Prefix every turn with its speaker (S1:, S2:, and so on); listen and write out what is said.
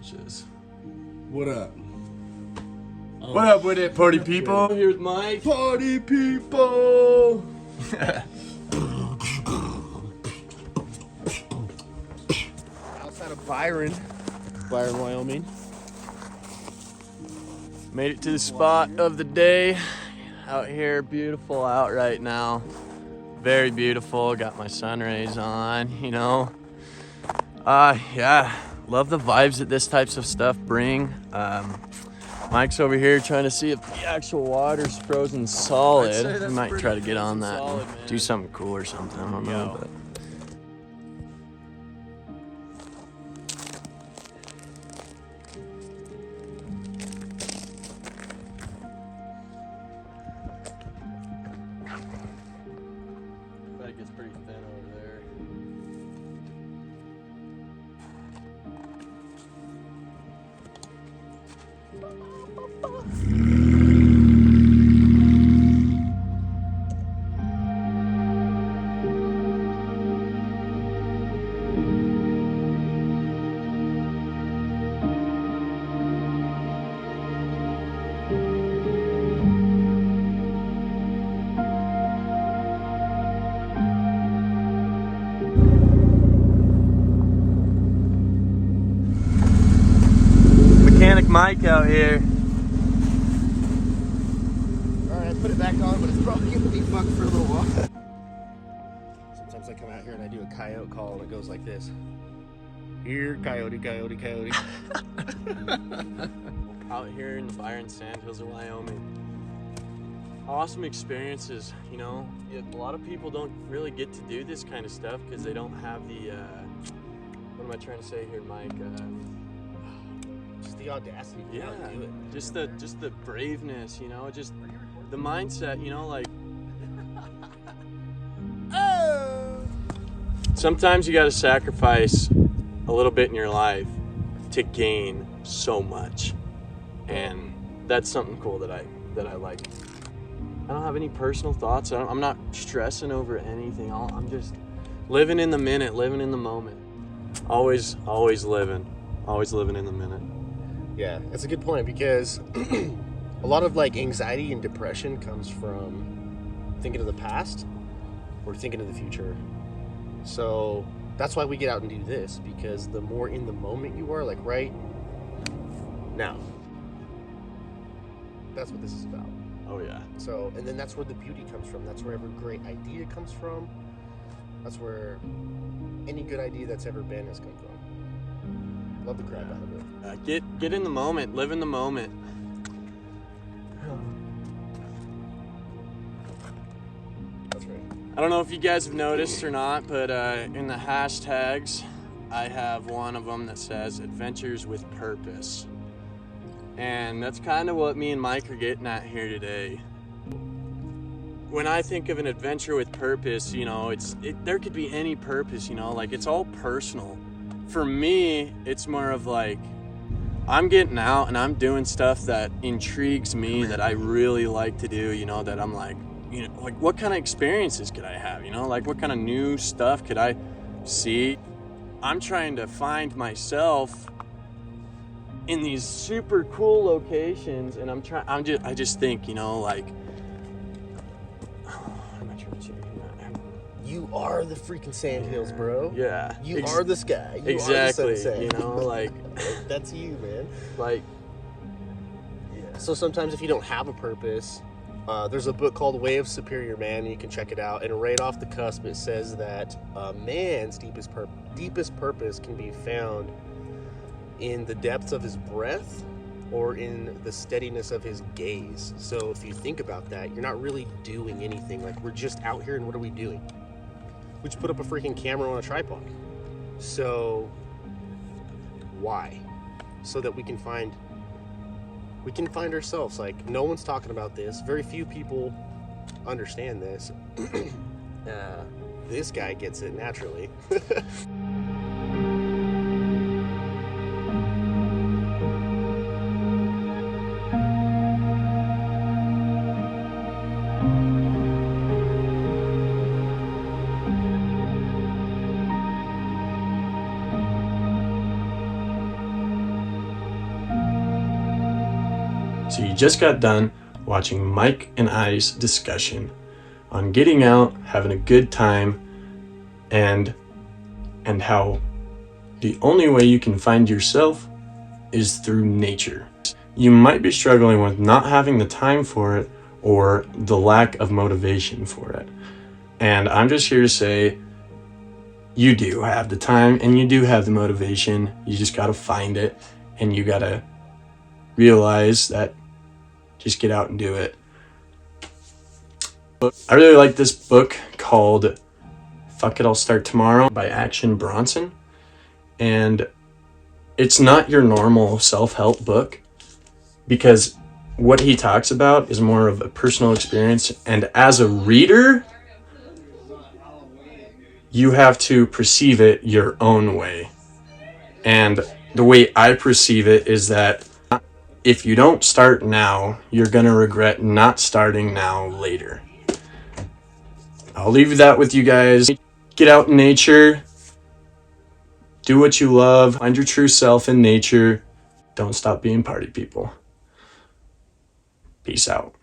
S1: sandwiches.
S2: What up?
S1: What up with it, party people?
S2: Here's Mike. Party people! Outside of Byron, Wyoming.
S1: Made it to the spot of the day. Out here, beautiful out right now. Very beautiful. Got my sun rays on, you know. Yeah, love the vibes that this types of stuff bring. Mike's over here trying to see if the actual water's frozen solid. We might try to get on that and do something cool or something. I don't know, but. It gets pretty thin over there. Mechanic Mike out here.
S2: Alright, I put it back on, but it's probably gonna be fucked for a little while. Sometimes I come out here and I do a coyote call and it goes like this. Here, coyote, coyote, coyote.
S1: Out here in the Byron Sandhills of Wyoming. Awesome experiences, you know. A lot of people don't really get to do this kind of stuff because they don't have the, what am I trying to say here, Mike?
S2: Just the audacity to do it.
S1: Just the braveness, you know, just the mindset, you know, like. Sometimes you got to sacrifice a little bit in your life to gain so much, and that's something cool that I like. I don't have any personal thoughts. I'm not stressing over anything. I'm just living in the minute, living in the moment. Always living in the minute.
S2: Yeah, that's a good point because a lot of like anxiety and depression comes from thinking of the past or thinking of the future. So that's why we get out and do this, because the more in the moment you are, like right now, that's what this is about.
S1: Oh yeah.
S2: So, and then that's where the beauty comes from. That's where every great idea comes from. That's where any good idea that's ever been has come from. Love the crap out of it.
S1: Get in the moment, live in the moment.
S2: That's right.
S1: I don't know if you guys have noticed or not, but in the hashtags, I have one of them that says Adventures with Purpose. And that's kind of what me and Mike are getting at here today. When I think of an adventure with purpose, you know, there could be any purpose, you know, like it's all personal. For me, it's more of like, I'm getting out and I'm doing stuff that intrigues me, that I really like to do, you know, that I'm like, you know, like what kind of experiences could I have, you know, like what kind of new stuff could I see? I'm trying to find myself in these super cool locations, and I just think, you know, like,
S2: you are the freaking sandhills, bro.
S1: Yeah.
S2: You are the sky. You
S1: exactly.
S2: are the sunset.
S1: You know, like
S2: that's you, man.
S1: Like,
S2: yeah. So sometimes if you don't have a purpose, there's a book called Way of Superior Man, and you can check it out. And right off the cusp, it says that man's deepest purpose can be found in the depths of his breath or in the steadiness of his gaze. So if you think about that, you're not really doing anything. Like, we're just out here, and what are we doing? We just put up a freaking camera on a tripod. So why? So that we can find ourselves. Like, no one's talking about this. Very few people understand this. This guy gets it naturally.
S1: So you just got done watching Mike and I's discussion on getting out, having a good time, and how the only way you can find yourself is through nature. You might be struggling with not having the time for it or the lack of motivation for it. And I'm just here to say, you do have the time and you do have the motivation. You just got to find it, and you got to realize that just get out and do it. I really like this book called Fuck It, I'll Start Tomorrow by Action Bronson. And it's not your normal self-help book, because what he talks about is more of a personal experience. And as a reader, you have to perceive it your own way. And the way I perceive it is that if you don't start now, you're going to regret not starting now later. I'll leave that with you guys. Get out in nature. Do what you love. Find your true self in nature. Don't stop being party people. Peace out.